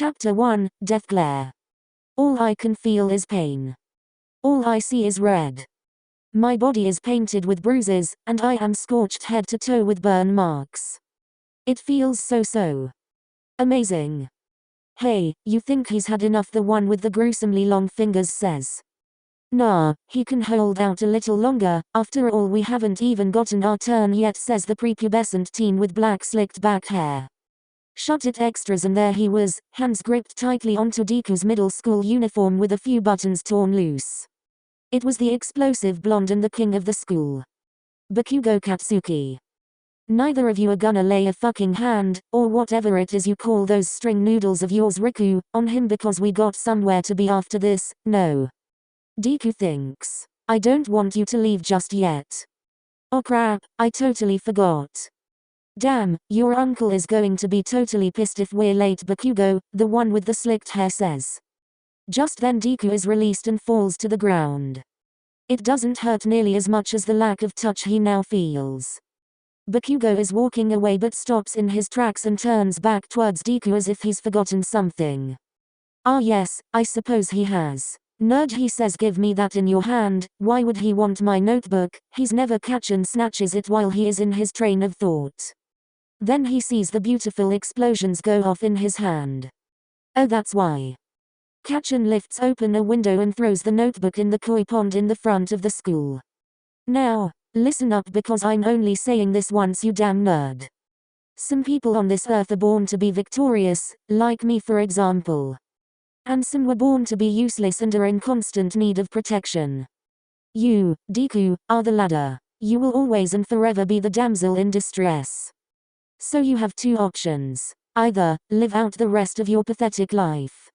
Chapter 1, Death Glare. All I can feel is pain. All I see is red. My body is painted with bruises, and I am scorched head to toe with burn marks. It feels so amazing. Hey, you think he's had enough? The one with the gruesomely long fingers says. Nah, he can hold out a little longer, after all we haven't even gotten our turn yet, says the prepubescent teen with black slicked back hair. Shut it extras, and there he was, hands gripped tightly onto Deku's middle school uniform with a few buttons torn loose. It was the explosive blonde and the king of the school. Bakugo Katsuki. Neither of you are gonna lay a fucking hand, or whatever it is you call those string noodles of yours, Riku, on him because we got somewhere to be after this, no. Deku thinks. I don't want you to leave just yet. Oh crap, I totally forgot. Damn, your uncle is going to be totally pissed if we're late, Bakugo, the one with the slicked hair says. Just then Deku is released and falls to the ground. It doesn't hurt nearly as much as the lack of touch he now feels. Bakugo is walking away but stops in his tracks and turns back towards Deku as if he's forgotten something. Ah yes, I suppose he has. Nerd, he says, give me that in your hand. Why would he want my notebook? He's never Kachan snatches it while he is in his train of thought. Then he sees the beautiful explosions go off in his hand. Oh, that's why. Kachan lifts open a window and throws the notebook in the koi pond in the front of the school. Now, listen up because I'm only saying this once, you damn nerd. Some people on this earth are born to be victorious, like me for example. And some were born to be useless and are in constant need of protection. You, Deku, are the latter. You will always and forever be the damsel in distress. So you have two options. Either, live out the rest of your pathetic life.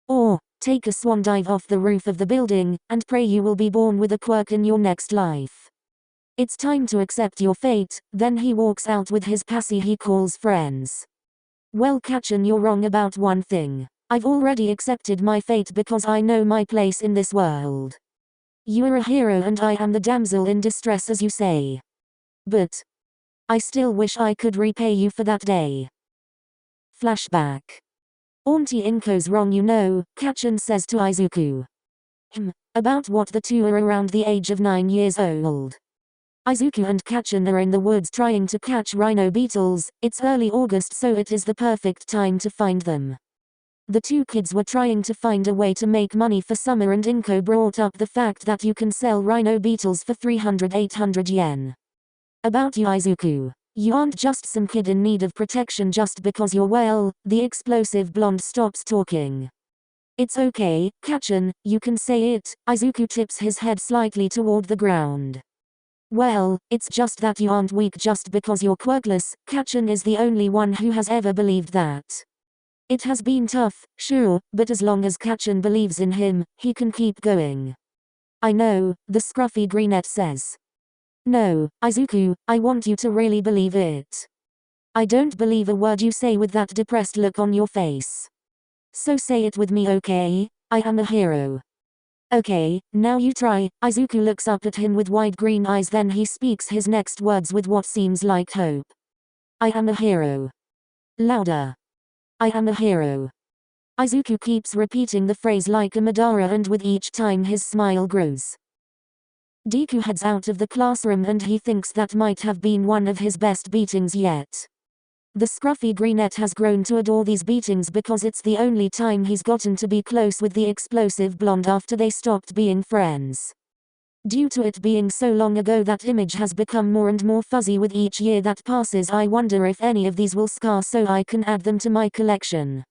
Or, take a swan dive off the roof of the building, and pray you will be born with a quirk in your next life. It's time to accept your fate. Then he walks out with his posse he calls friends. Well, Kachan, you're wrong about one thing. I've already accepted my fate because I know my place in this world. You are a hero and I am the damsel in distress, as you say. But I still wish I could repay you for that day. Flashback. Auntie Inko's wrong, you know, Kachan says to Izuku. About what? The two are around the age of 9 years old. Izuku and Kachan are in the woods trying to catch rhino beetles. It's early August, so it is the perfect time to find them. The two kids were trying to find a way to make money for summer, and Inko brought up the fact that you can sell rhino beetles for 300-800 yen. About you, Izuku. You aren't just some kid in need of protection just because you're well. The explosive blonde stops talking. It's okay, Kachan, you can say it. Izuku tips his head slightly toward the ground. Well, it's just that you aren't weak just because you're quirkless. Kachan is the only one who has ever believed that. It has been tough, sure, but as long as Kachan believes in him, he can keep going. I know, the scruffy greenette says. No, Izuku, I want you to really believe it. I don't believe a word you say with that depressed look on your face. So say it with me, okay? I am a hero. Okay, now you try. Izuku looks up at him with wide green eyes, then he speaks his next words with what seems like hope. I am a hero. Louder. I am a hero. Izuku keeps repeating the phrase like a Madara, and with each time his smile grows. Deku heads out of the classroom and he thinks that might have been one of his best beatings yet. The scruffy greenette has grown to adore these beatings because it's the only time he's gotten to be close with the explosive blonde after they stopped being friends. Due to it being so long ago, that image has become more and more fuzzy with each year that passes. I wonder if any of these will scar so I can add them to my collection.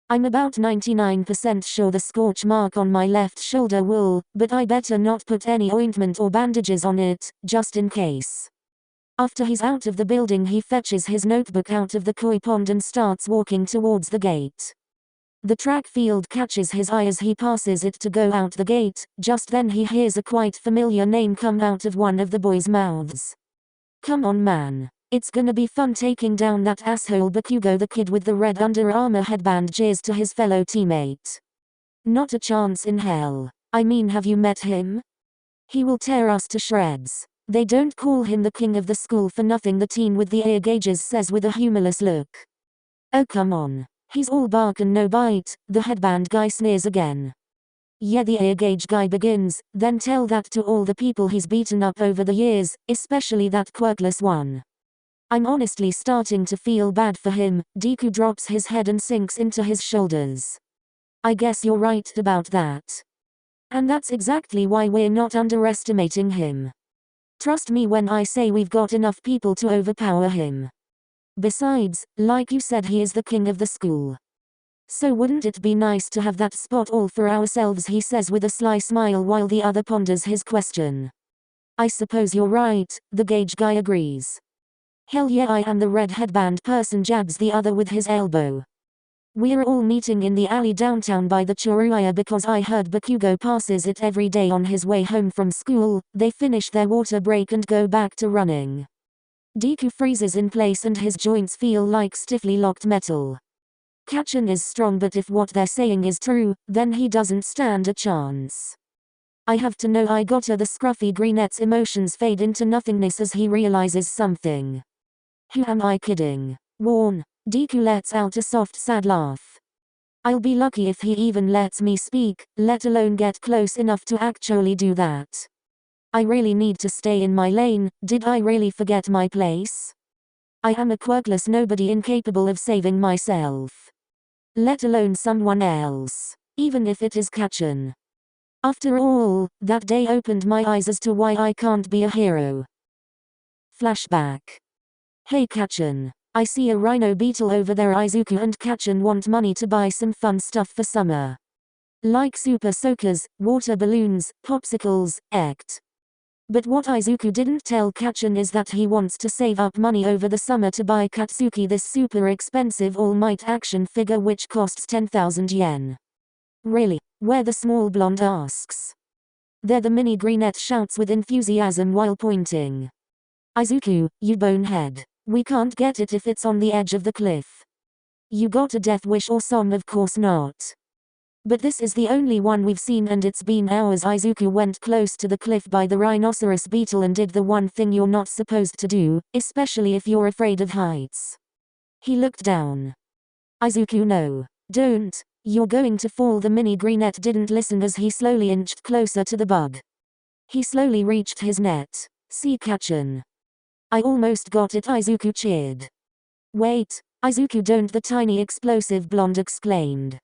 I'm about 99% sure the scorch mark on my left shoulder will, but I better not put any ointment or bandages on it, just in case. After he's out of the building, he fetches his notebook out of the koi pond and starts walking towards the gate. The track field catches his eye as he passes it to go out the gate. Just then he hears a quite familiar name come out of one of the boys' mouths. Come on, man. It's gonna be fun taking down that asshole Bakugo. The kid with the red Under Armour headband jeers to his fellow teammate. Not a chance in hell. I mean, have you met him? He will tear us to shreds. They don't call him the king of the school for nothing, the teen with the ear gauges says with a humorless look. Oh come on. He's all bark and no bite, the headband guy sneers again. Yeah, the ear gauge guy begins, then tell that to all the people he's beaten up over the years, especially that quirkless one. I'm honestly starting to feel bad for him. Deku drops his head and sinks into his shoulders. I guess you're right about that. And that's exactly why we're not underestimating him. Trust me when I say we've got enough people to overpower him. Besides, like you said, he is the king of the school. So wouldn't it be nice to have that spot all for ourselves, he says with a sly smile while the other ponders his question. I suppose you're right, the gauge guy agrees. Hell yeah, I am, the red headband person jabs the other with his elbow. We're all meeting in the alley downtown by the Churuya because I heard Bakugo passes it every day on his way home from school. They finish their water break and go back to running. Deku freezes in place and his joints feel like stiffly locked metal. Kachin is strong, but if what they're saying is true, then he doesn't stand a chance. I have to know. I gotta. The scruffy brunette's emotions fade into nothingness as he realizes something. Who am I kidding? Warn. Deku lets out a soft sad laugh. I'll be lucky if he even lets me speak, let alone get close enough to actually do that. I really need to stay in my lane. Did I really forget my place? I am a quirkless nobody incapable of saving myself. Let alone someone else. Even if it is Kachin. After all, that day opened my eyes as to why I can't be a hero. Flashback. Hey Kachin. I see a rhino beetle over there. Izuku and Kachin want money to buy some fun stuff for summer. Like super soakers, water balloons, popsicles, ect. But what Izuku didn't tell Kachin is that he wants to save up money over the summer to buy Katsuki, this super expensive All Might action figure which costs 10,000 yen. Really? Where, the small blonde asks. There, the mini brunette shouts with enthusiasm while pointing. Izuku, you bonehead. We can't get it if it's on the edge of the cliff. You got a death wish or some? Of course not. But this is the only one we've seen and it's been hours. Izuku went close to the cliff by the rhinoceros beetle and did the one thing you're not supposed to do, especially if you're afraid of heights. He looked down. Izuku, no. Don't. You're going to fall. The mini brunette didn't listen as he slowly inched closer to the bug. He slowly reached his net. See Kachin. I almost got it, Izuku cheered. Wait, Izuku, don't, the tiny explosive blonde exclaimed.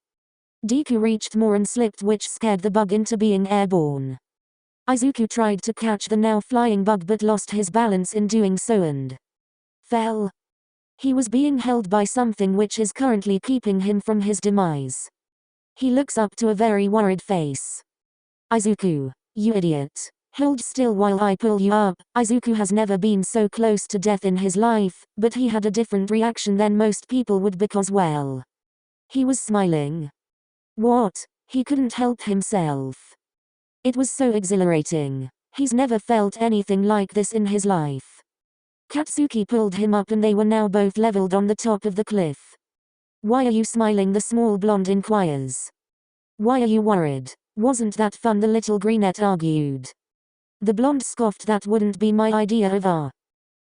Deku reached more and slipped, which scared the bug into being airborne. Izuku tried to catch the now flying bug but lost his balance in doing so and fell. He was being held by something which is currently keeping him from his demise. He looks up to a very worried face. Izuku, you idiot. Hold still while I pull you up. Izuku has never been so close to death in his life, but he had a different reaction than most people would because, well, he was smiling. What? He couldn't help himself. It was so exhilarating. He's never felt anything like this in his life. Katsuki pulled him up and they were now both leveled on the top of the cliff. Why are you smiling? The small blonde inquires. Why are you worried? Wasn't that fun? The little brunette argued. The blonde scoffed. That wouldn't be my idea of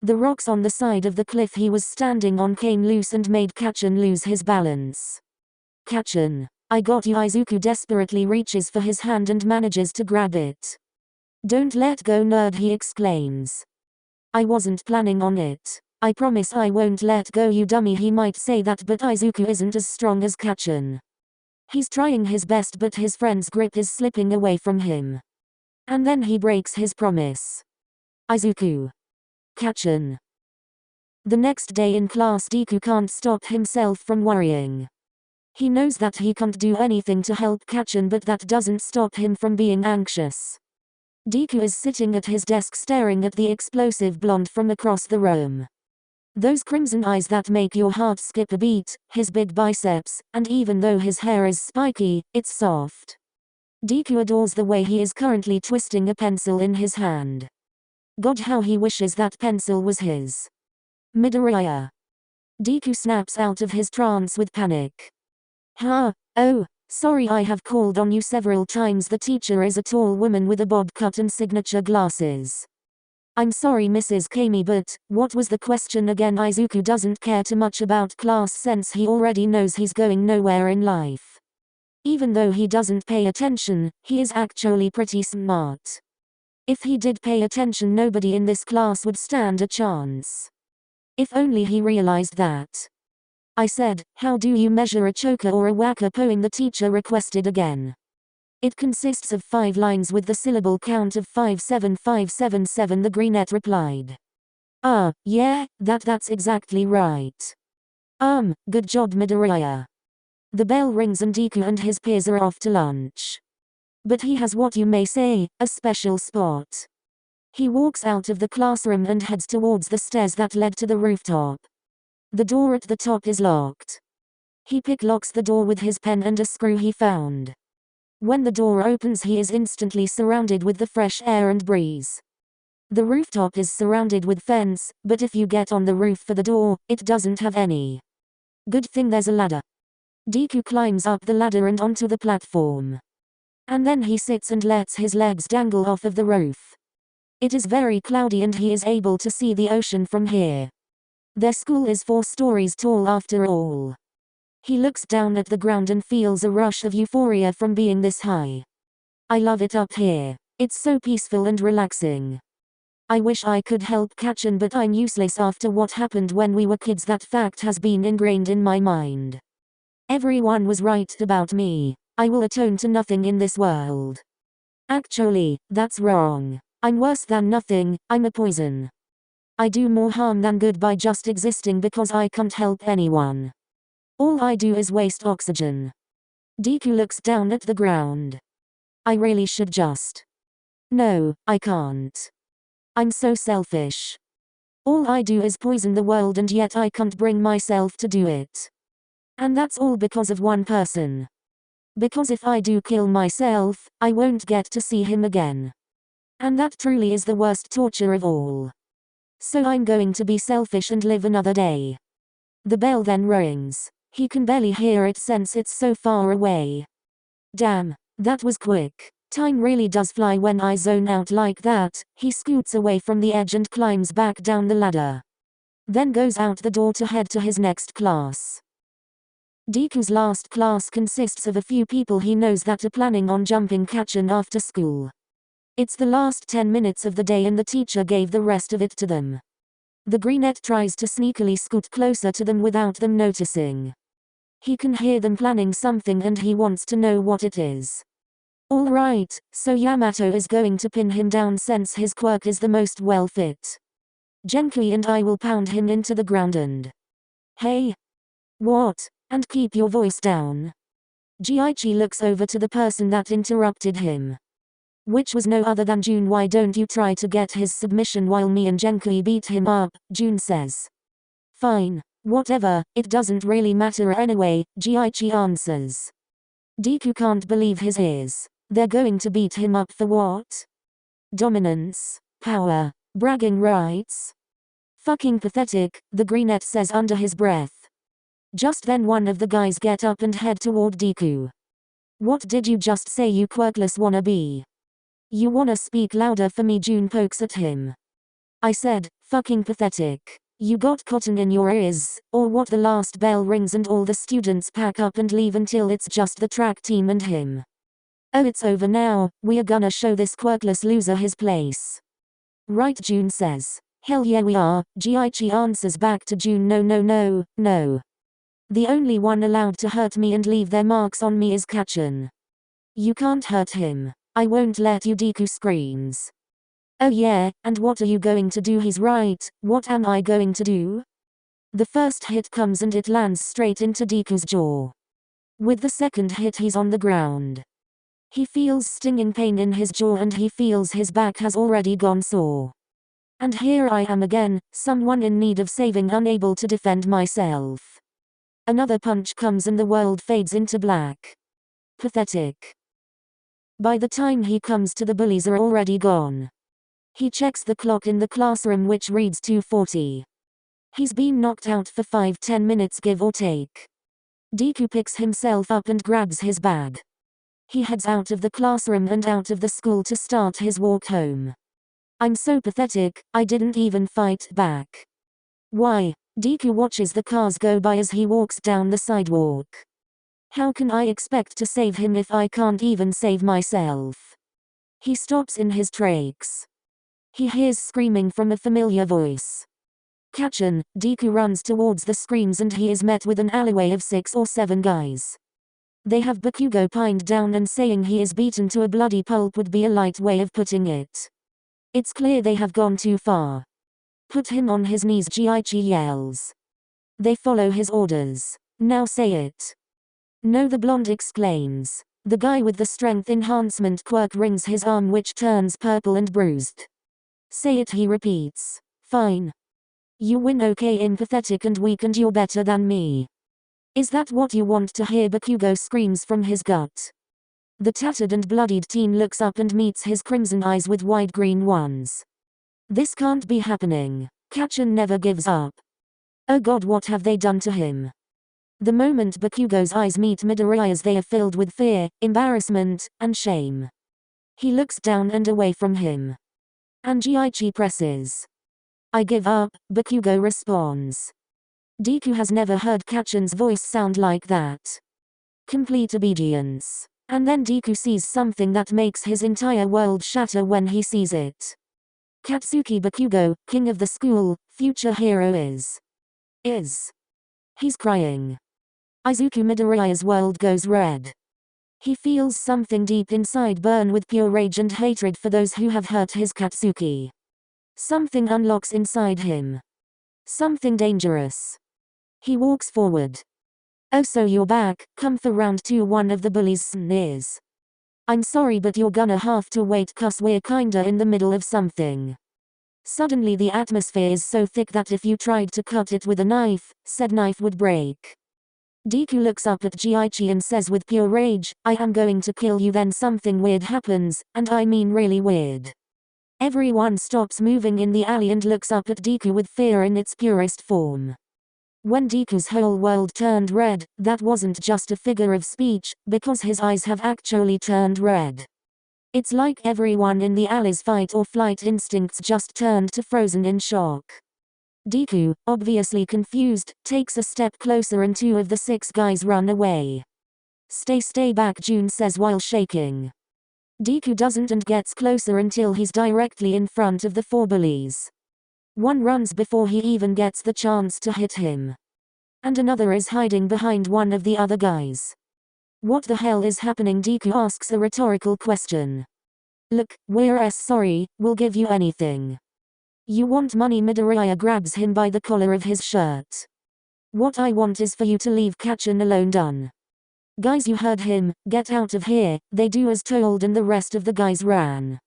The rocks on the side of the cliff he was standing on came loose and made Kachin lose his balance. Kachin. I got you. Izuku desperately reaches for his hand and manages to grab it. Don't let go, nerd, he exclaims. I wasn't planning on it. I promise I won't let go, you dummy. He might say that, but Izuku isn't as strong as Kachin. He's trying his best but his friend's grip is slipping away from him. And then he breaks his promise. Izuku. Kachin. The next day in class, Deku can't stop himself from worrying. He knows that he can't do anything to help Kachin, but that doesn't stop him from being anxious. Deku is sitting at his desk staring at the explosive blonde from across the room. Those crimson eyes that make your heart skip a beat, his big biceps, and even though his hair is spiky, it's soft. Deku adores the way he is currently twisting a pencil in his hand. God, how he wishes that pencil was his. Midoriya. Deku snaps out of his trance with panic. Oh, sorry, I have called on you several times. The teacher is a tall woman with a bob cut and signature glasses. I'm sorry Mrs. Kami, but what was the question again? Izuku doesn't care too much about class since he already knows he's going nowhere in life. Even though he doesn't pay attention, he is actually pretty smart. If he did pay attention, nobody in this class would stand a chance. If only he realized that. I said, how do you measure a choker or a waka poem? The teacher requested again. It consists of 5 lines with the syllable count of 57577. The brunette replied. Yeah, that's exactly right. Good job Midoriya. The bell rings and Deku and his peers are off to lunch. But he has what you may say, a special spot. He walks out of the classroom and heads towards the stairs that led to the rooftop. The door at the top is locked. He picklocks the door with his pen and a screw he found. When the door opens, he is instantly surrounded with the fresh air and breeze. The rooftop is surrounded with fence, but if you get on the roof for the door, it doesn't have any. Good thing there's a ladder. Deku climbs up the ladder and onto the platform. And then he sits and lets his legs dangle off of the roof. It is very cloudy and he is able to see the ocean from here. Their school is 4 stories tall after all. He looks down at the ground and feels a rush of euphoria from being this high. I love it up here. It's so peaceful and relaxing. I wish I could help Katsuki-kun, but I'm useless after what happened when we were kids. That fact has been ingrained in my mind. Everyone was right about me. I will atone to nothing in this world. Actually, that's wrong. I'm worse than nothing, I'm a poison. I do more harm than good by just existing because I can't help anyone. All I do is waste oxygen. Deku looks down at the ground. I really should just. No, I can't. I'm so selfish. All I do is poison the world and yet I can't bring myself to do it. And that's all because of one person. Because if I do kill myself, I won't get to see him again. And that truly is the worst torture of all. So I'm going to be selfish and live another day. The bell then rings. He can barely hear it since it's so far away. Damn, that was quick. Time really does fly when I zone out like that. He scoots away from the edge and climbs back down the ladder. Then goes out the door to head to his next class. Deku's last class consists of a few people he knows that are planning on jumping Katsuki-kun after school. It's the last 10 minutes of the day and the teacher gave the rest of it to them. The brunette tries to sneakily scoot closer to them without them noticing. He can hear them planning something and he wants to know what it is. Alright, so Yamato is going to pin him down since his quirk is the most well fit. Genki and I will pound him into the ground and... Hey! What? And keep your voice down. Jiichi looks over to the person that interrupted him. Which was no other than Jun. Why don't you try to get his submission while me and Genki beat him up, Jun says. Fine, whatever, it doesn't really matter anyway, Jiichi answers. Deku can't believe his ears. They're going to beat him up for what? Dominance, power, bragging rights. Fucking pathetic, the brunette says under his breath. Just then one of the guys get up and head toward Deku. What did you just say, you quirkless wannabe? You wanna speak louder for me? Jun pokes at him. I said, fucking pathetic. You got cotton in your ears, or what? The last bell rings and all the students pack up and leave until it's just the track team and him. Oh, it's over now, we are gonna show this quirkless loser his place. Right, Jun says. Hell yeah we are, Jiichi answers back to Jun. No. The only one allowed to hurt me and leave their marks on me is Katsuki-kun. You can't hurt him. I won't let you, Deku screams. Oh yeah, and what are you going to do? He's right, what am I going to do? The first hit comes and it lands straight into Deku's jaw. With the second hit he's on the ground. He feels stinging pain in his jaw and he feels his back has already gone sore. And here I am again, someone in need of saving, unable to defend myself. Another punch comes and the world fades into black. Pathetic. By the time he comes to, the bullies are already gone. He checks the clock in the classroom which reads 2:40. He's been knocked out for 5-10 minutes give or take. Deku picks himself up and grabs his bag. He heads out of the classroom and out of the school to start his walk home. I'm so pathetic, I didn't even fight back. Why? Deku watches the cars go by as he walks down the sidewalk. How can I expect to save him if I can't even save myself? He stops in his tracks. He hears screaming from a familiar voice. Kachan. Deku runs towards the screams and he is met with an alleyway of 6 or 7 guys. They have Bakugo pinned down and saying he is beaten to a bloody pulp would be a light way of putting it. It's clear they have gone too far. Put him on his knees, Jiichi yells. They follow his orders. Now say it. No, the blonde exclaims. The guy with the strength enhancement quirk wrings his arm which turns purple and bruised. Say it, he repeats. Fine. You win, okay, empathetic and weak, and you're better than me. Is that what you want to hear? Bakugo screams from his gut. The tattered and bloodied teen looks up and meets his crimson eyes with wide green ones. This can't be happening. Kachan never gives up. Oh god, what have they done to him? The moment Bakugo's eyes meet Midoriya's, they are filled with fear, embarrassment, and shame. He looks down and away from him. And Jiichi presses. I give up, Bakugo responds. Deku has never heard Kachan's voice sound like that. Complete obedience. And then Deku sees something that makes his entire world shatter when he sees it. Katsuki Bakugo, king of the school, future hero is. He's crying. Izuku Midoriya's world goes red. He feels something deep inside burn with pure rage and hatred for those who have hurt his Katsuki. Something unlocks inside him. Something dangerous. He walks forward. Oh, so you're back, come for round 2, one of the bullies sneers. I'm sorry, but you're gonna have to wait, cause we're kinda in the middle of something. Suddenly the atmosphere is so thick that if you tried to cut it with a knife, said knife would break. Deku looks up at Jiichi and says with pure rage, I am going to kill you. Then something weird happens, and I mean really weird. Everyone stops moving in the alley and looks up at Deku with fear in its purest form. When Deku's whole world turned red, that wasn't just a figure of speech, because his eyes have actually turned red. It's like everyone in the alley's fight or flight instincts just turned to frozen in shock. Deku, obviously confused, takes a step closer and 2 of the 6 guys run away. Stay back, June says while shaking. Deku doesn't and gets closer until he's directly in front of the 4 bullies. One runs before he even gets the chance to hit him. And another is hiding behind one of the other guys. What the hell is happening? Deku asks a rhetorical question. Look, we're sorry, we'll give you anything. You want money? Midoriya grabs him by the collar of his shirt. What I want is for you to leave Kachan alone. Done. Guys, you heard him, get out of here. They do as told and the rest of the guys ran.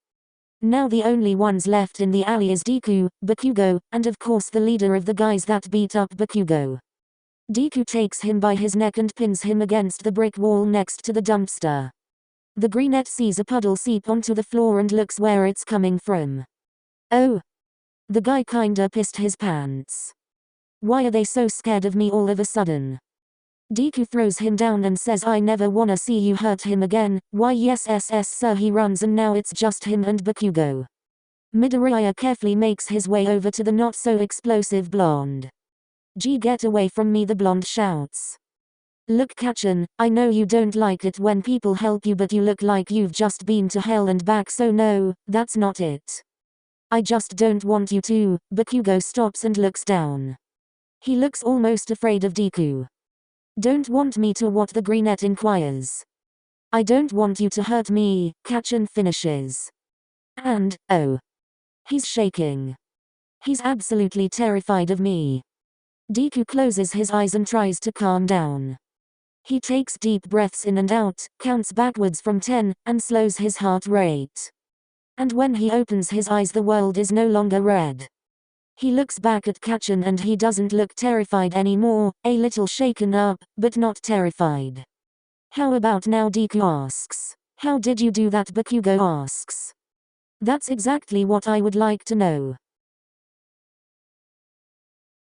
Now the only ones left in the alley is Deku, Bakugo, and of course the leader of the guys that beat up Bakugo. Deku takes him by his neck and pins him against the brick wall next to the dumpster. The greenette sees a puddle seep onto the floor and looks where it's coming from. Oh. The guy kinda pissed his pants. Why are they so scared of me all of a sudden? Deku throws him down and says, I never wanna see you hurt him again. Why yes sir. He runs and now it's just him and Bakugo. Midoriya carefully makes his way over to the not so explosive blonde. Get away from me, the blonde shouts. Look Kachan, I know you don't like it when people help you, but you look like you've just been to hell and back, so no, that's not it. I just don't want you to. Bakugo stops and looks down. He looks almost afraid of Deku. Don't want me to what? The greenette inquires. I don't want you to hurt me, Kachan finishes. And, oh. He's shaking. He's absolutely terrified of me. Deku closes his eyes and tries to calm down. He takes deep breaths in and out, counts backwards from 10, and slows his heart rate. And when he opens his eyes, the world is no longer red. He looks back at Kachan and he doesn't look terrified anymore, a little shaken up, but not terrified. How about now? Deku asks. How did you do that? Bakugo asks. That's exactly what I would like to know.